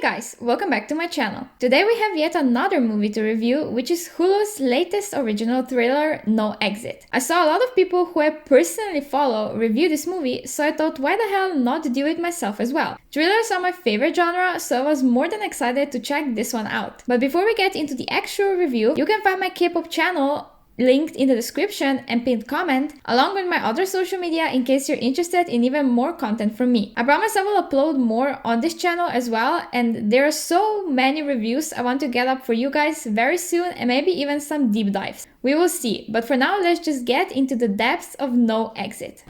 guys, welcome back to my channel. Today we have yet another movie to review, which is Hulu's latest original thriller, No Exit. I saw a lot of people who I personally follow review this movie, so I thought why the hell not do it myself as well. Thrillers are my favorite genre, so I was more than excited to check this one out. But before we get into the actual review, you can find my K-pop channel linked in the description and pinned comment, along with my other social media in case you're interested in even more content from me. I promise I will upload more on this channel as well, and there are so many reviews I want to get up for you guys very soon, and maybe even some deep dives. We will see, but for now let's just get into the depths of No Exit.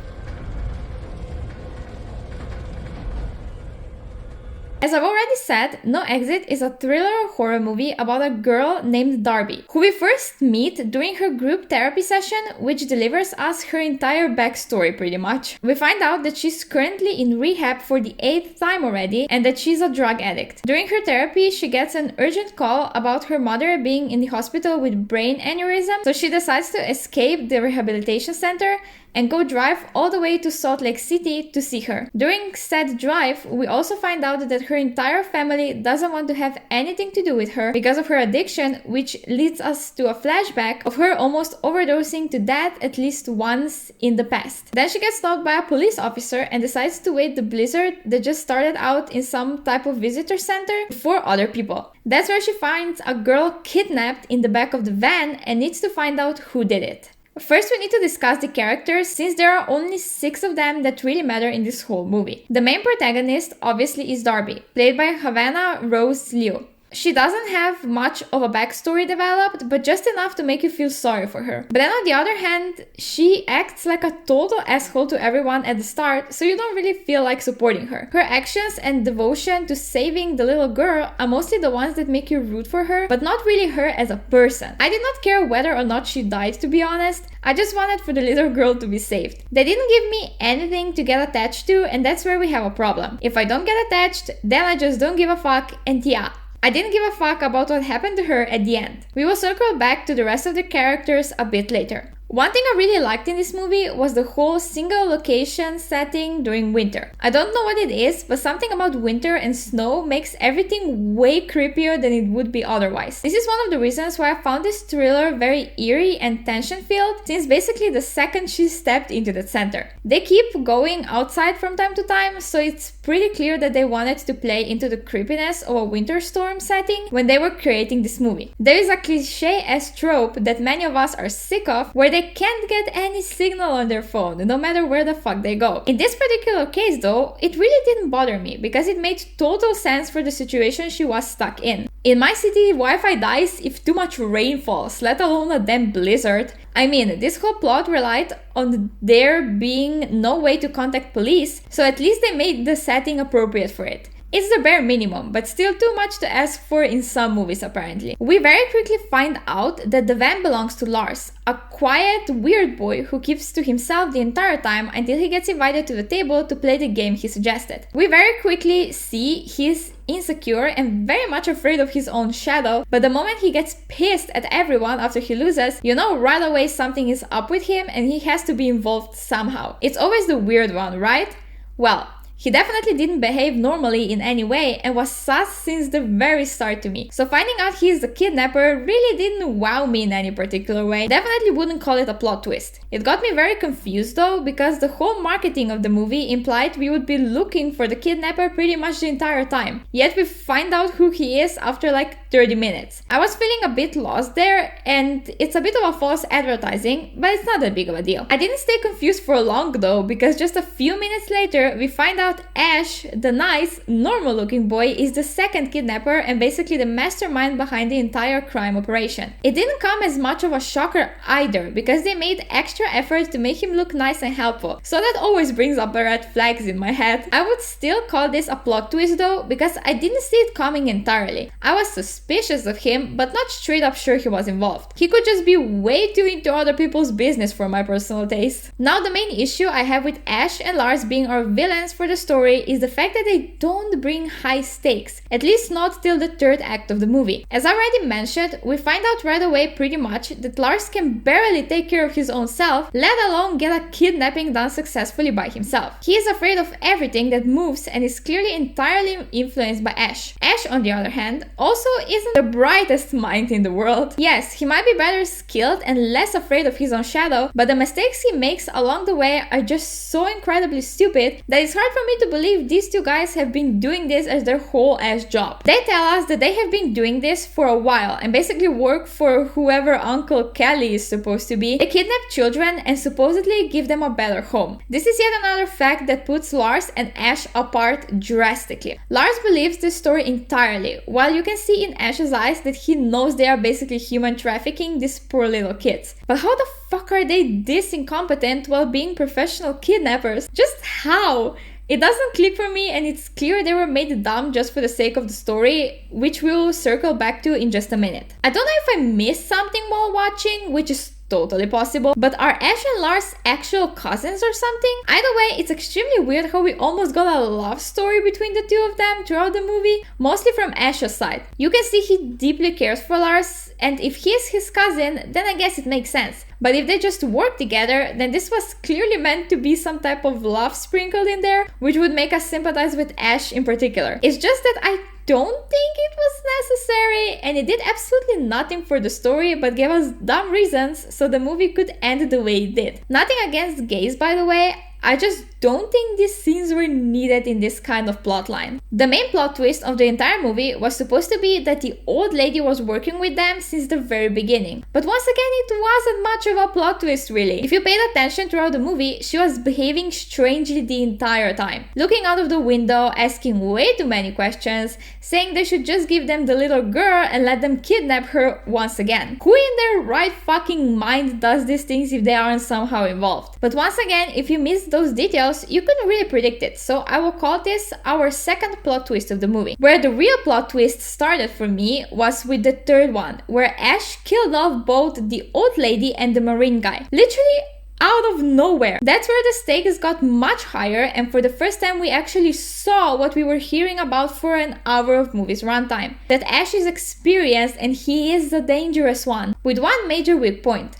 As I've already said, No Exit is a thriller horror movie about a girl named Darby, who we first meet during her group therapy session, which delivers us her entire backstory pretty much. We find out that she's currently in rehab for the 8th time already and that she's a drug addict. During her therapy, she gets an urgent call about her mother being in the hospital with brain aneurysm, so she decides to escape the rehabilitation center and go drive all the way to Salt Lake City to see her. During said drive, we also find out that her entire family doesn't want to have anything to do with her because of her addiction, which leads us to a flashback of her almost overdosing to death at least once in the past. Then she gets stopped by a police officer and decides to wait the blizzard that just started out in some type of visitor center for other people. That's where she finds a girl kidnapped in the back of the van and needs to find out who did it. First, we need to discuss the characters, since there are only 6 of them that really matter in this whole movie. The main protagonist, obviously, is Darby, played by Havana Rose Liu. She doesn't have much of a backstory developed, but just enough to make you feel sorry for her. But then on the other hand, she acts like a total asshole to everyone at the start, so you don't really feel like supporting her. Her actions and devotion to saving the little girl are mostly the ones that make you root for her, but not really her as a person. I did not care whether or not she died, to be honest. I just wanted for the little girl to be saved. They didn't give me anything to get attached to, and that's where we have a problem. If I don't get attached, then I just don't give a fuck, and yeah, I didn't give a fuck about what happened to her at the end. We will circle back to the rest of the characters a bit later. One thing I really liked in this movie was the whole single location setting during winter. I don't know what it is, but something about winter and snow makes everything way creepier than it would be otherwise. This is one of the reasons why I found this thriller very eerie and tension-filled, since basically the second she stepped into the center. They keep going outside from time to time, so it's pretty clear that they wanted to play into the creepiness of a winter storm setting when they were creating this movie. There is a cliché-ass trope that many of us are sick of, where they can't get any signal on their phone, no matter where the fuck they go. In this particular case though, it really didn't bother me, because it made total sense for the situation she was stuck in. In my city, Wi-Fi dies if too much rain falls, let alone a damn blizzard. I mean, this whole plot relied on there being no way to contact police, so at least they made the setting appropriate for it. It's the bare minimum, but still too much to ask for in some movies apparently. We very quickly find out that the van belongs to Lars, a quiet, weird boy who keeps to himself the entire time until he gets invited to the table to play the game he suggested. We very quickly see he's insecure and very much afraid of his own shadow, but the moment he gets pissed at everyone after he loses, you know right away something is up with him and he has to be involved somehow. It's always the weird one, right? Well, he definitely didn't behave normally in any way and was sus since the very start to me. So finding out he's the kidnapper really didn't wow me in any particular way. Definitely wouldn't call it a plot twist. It got me very confused though, because the whole marketing of the movie implied we would be looking for the kidnapper pretty much the entire time. Yet we find out who he is after like 30 minutes. I was feeling a bit lost there, and it's a bit of a false advertising, but it's not that big of a deal. I didn't stay confused for long though, because just a few minutes later we find out Ash, the nice, normal-looking boy, is the second kidnapper and basically the mastermind behind the entire crime operation. It didn't come as much of a shocker either, because they made extra effort to make him look nice and helpful, so that always brings up red flags in my head. I would still call this a plot twist though, because I didn't see it coming entirely. I was suspicious of him, but not straight up sure he was involved. He could just be way too into other people's business for my personal taste. Now the main issue I have with Ash and Lars being our villains for the the story is the fact that they don't bring high stakes, at least not till the third act of the movie. As I already mentioned, we find out right away pretty much that Lars can barely take care of his own self, let alone get a kidnapping done successfully by himself. He is afraid of everything that moves and is clearly entirely influenced by Ash. Ash, on the other hand, also isn't the brightest mind in the world. Yes, he might be better skilled and less afraid of his own shadow, but the mistakes he makes along the way are just so incredibly stupid that it's hard for me to believe these two guys have been doing this as their whole ass job. They tell us that they have been doing this for a while and basically work for whoever Uncle Kelly is supposed to be. They kidnap children and supposedly give them a better home. This is yet another fact that puts Lars and Ash apart drastically. Lars believes this story entirely, while you can see in Ash's eyes that he knows they are basically human trafficking these poor little kids. But how the fuck are they this incompetent while being professional kidnappers? Just how? It doesn't click for me, and it's clear they were made dumb just for the sake of the story, which we'll circle back to in just a minute. I don't know if I missed something while watching, which is totally possible, but are Ash and Lars actual cousins or something? Either way, it's extremely weird how we almost got a love story between the two of them throughout the movie, mostly from Ash's side. You can see he deeply cares for Lars, and if he's his cousin, then I guess it makes sense. But if they just work together, then this was clearly meant to be some type of love sprinkled in there, which would make us sympathize with Ash in particular. It's just that I don't think it was necessary, and it did absolutely nothing for the story but gave us dumb reasons so the movie could end the way it did. Nothing against gays, by the way, I just don't think these scenes were needed in this kind of plotline. The main plot twist of the entire movie was supposed to be that the old lady was working with them since the very beginning. But once again, it wasn't much of a plot twist really. If you paid attention throughout the movie, she was behaving strangely the entire time. Looking out of the window, asking way too many questions, saying they should just give them the little girl and let them kidnap her once again. Who in their right fucking mind does these things if they aren't somehow involved? But once again, if you missed those details, you couldn't really predict it, so I will call this our second plot twist of the movie. Where the real plot twist started for me was with the third one, where Ash killed off both the old lady and the marine guy. Literally out of nowhere. That's where the stakes got much higher, and for the first time we actually saw what we were hearing about for an hour of movie's runtime. That Ash is experienced and he is the dangerous one, with one major weak point: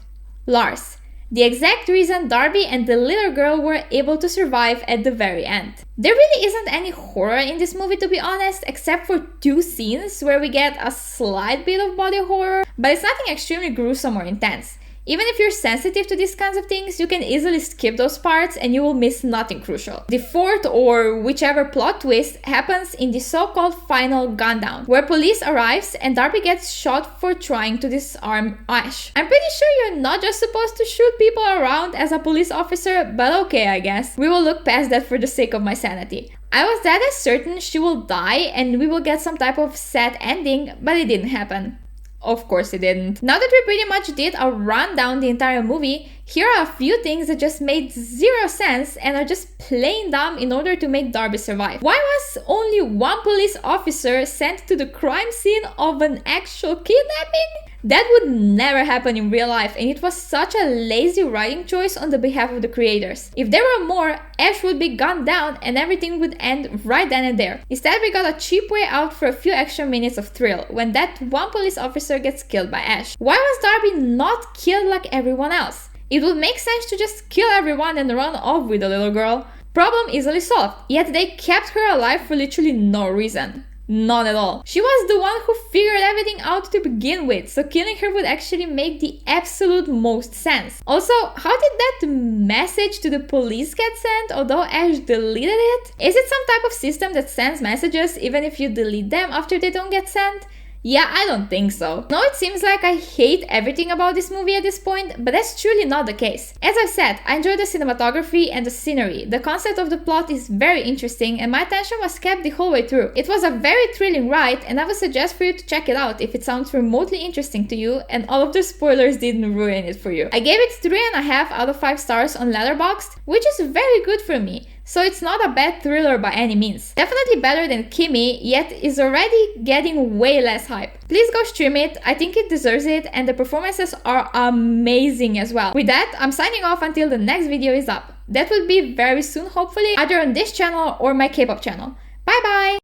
Lars. The exact reason Darby and the little girl were able to survive at the very end. There really isn't any horror in this movie, to be honest, except for two scenes where we get a slight bit of body horror, but it's nothing extremely gruesome or intense. Even if you're sensitive to these kinds of things, you can easily skip those parts and you will miss nothing crucial. The fourth or whichever plot twist happens in the so-called final gundown, where police arrives and Darby gets shot for trying to disarm Ash. I'm pretty sure you're not just supposed to shoot people around as a police officer, but okay, I guess. We will look past that for the sake of my sanity. I was dead as certain she will die and we will get some type of sad ending, but it didn't happen. Of course it didn't. Now that we pretty much did a rundown the entire movie, here are a few things that just made zero sense and are just plain dumb in order to make Darby survive. Why was only one police officer sent to the crime scene of an actual kidnapping? That would never happen in real life, and it was such a lazy writing choice on the behalf of the creators. If there were more, Ash would be gunned down and everything would end right then and there. Instead, we got a cheap way out for a few extra minutes of thrill when that one police officer gets killed by Ash. Why was Darby not killed like everyone else? It would make sense to just kill everyone and run off with the little girl. Problem easily solved, yet they kept her alive for literally no reason. None at all. She was the one who figured everything out to begin with, so killing her would actually make the absolute most sense. Also, how did that message to the police get sent, although Ash deleted it? Is it some type of system that sends messages even if you delete them after they don't get sent? Yeah, I don't think so. No, it seems like I hate everything about this movie at this point, but that's truly not the case. As I've said, I enjoy the cinematography and the scenery. The concept of the plot is very interesting and my attention was kept the whole way through. It was a very thrilling ride and I would suggest for you to check it out if it sounds remotely interesting to you and all of the spoilers didn't ruin it for you. I gave it 3.5 out of 5 stars on Letterboxd, which is very good for me. so it's not a bad thriller by any means. Definitely better than Kimi, yet is already getting way less hype. Please go stream it, I think it deserves it, and the performances are amazing as well. With that, I'm signing off until the next video is up. That will be very soon, hopefully, either on this channel or my K-pop channel. Bye bye!